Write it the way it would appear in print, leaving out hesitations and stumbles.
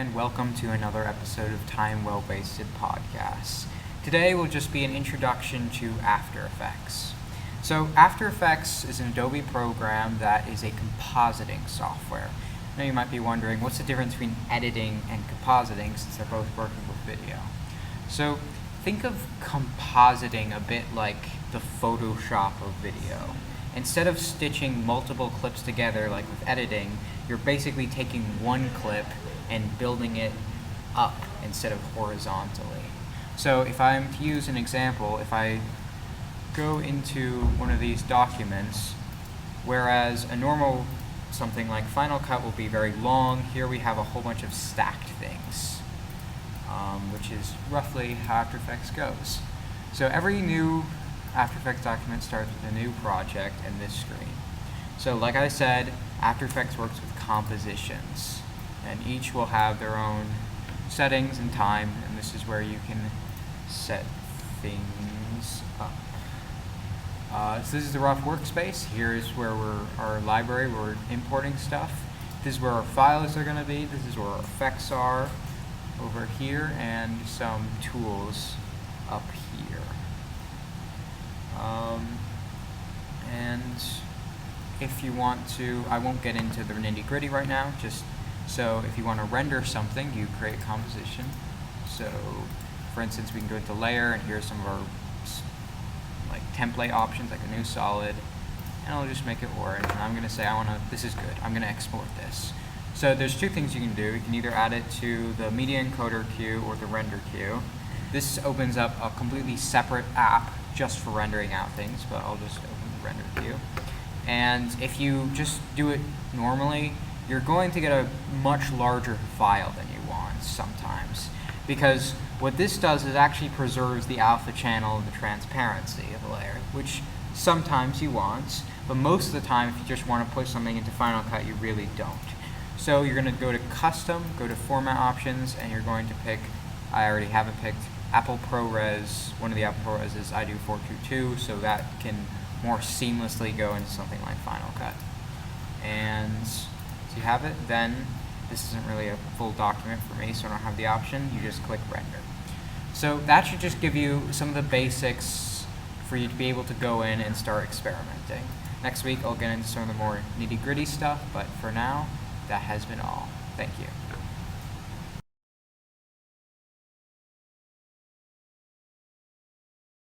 and welcome to another episode of Time Well Wasted Podcasts. Today will just be an introduction to After Effects. So After Effects is an Adobe program that is a compositing software. Now you might be wondering, what's the difference between editing and compositing since they're both working with video? So think of compositing a bit like the Photoshop of video. Instead of stitching multiple clips together like with editing, you're basically taking one clip and building it up instead of horizontally. So if I'm to use an example, if I go into one of these documents, whereas a normal something like Final Cut will be very long, here we have a whole bunch of stacked things, which is roughly how After Effects goes. So every new After Effects document starts with a new project and this screen. So like I said, After Effects works with compositions, and each will have their own settings and time, and this is where you can set things up. So this is the rough workspace. Here is where our library, where we're importing stuff. This is where our files are going to be. This is where our effects are over here, and some tools up here. And if you want to, I won't get into the nitty-gritty right now, just so if you want to render something, you create composition. So for instance, we can go into layer, and here's some of our like template options, like a new solid, and I'll just make it orange, and I'm going to say this is good, I'm going to export this. So there's two things you can do. You can either add it to the media encoder queue or the render queue. This opens up a completely separate app just for rendering out things, but I'll just open the render queue. And if you just do it normally, you're going to get a much larger file than you want sometimes. Because what this does is actually preserves the alpha channel and the transparency of the layer, which sometimes you want, but most of the time if you just want to put something into Final Cut, you really don't. So you're going to go to Custom, go to Format Options, and you're going to pick, I already have it picked, Apple ProRes. One of the Apple ProRes is I do 422, so that can more seamlessly go into something like Final Cut. And so you have it, then this isn't really a full document for me, so I don't have the option. You just click Render. So that should just give you some of the basics for you to be able to go in and start experimenting. Next week I'll get into some of the more nitty-gritty stuff, but for now, that has been all. Thank you.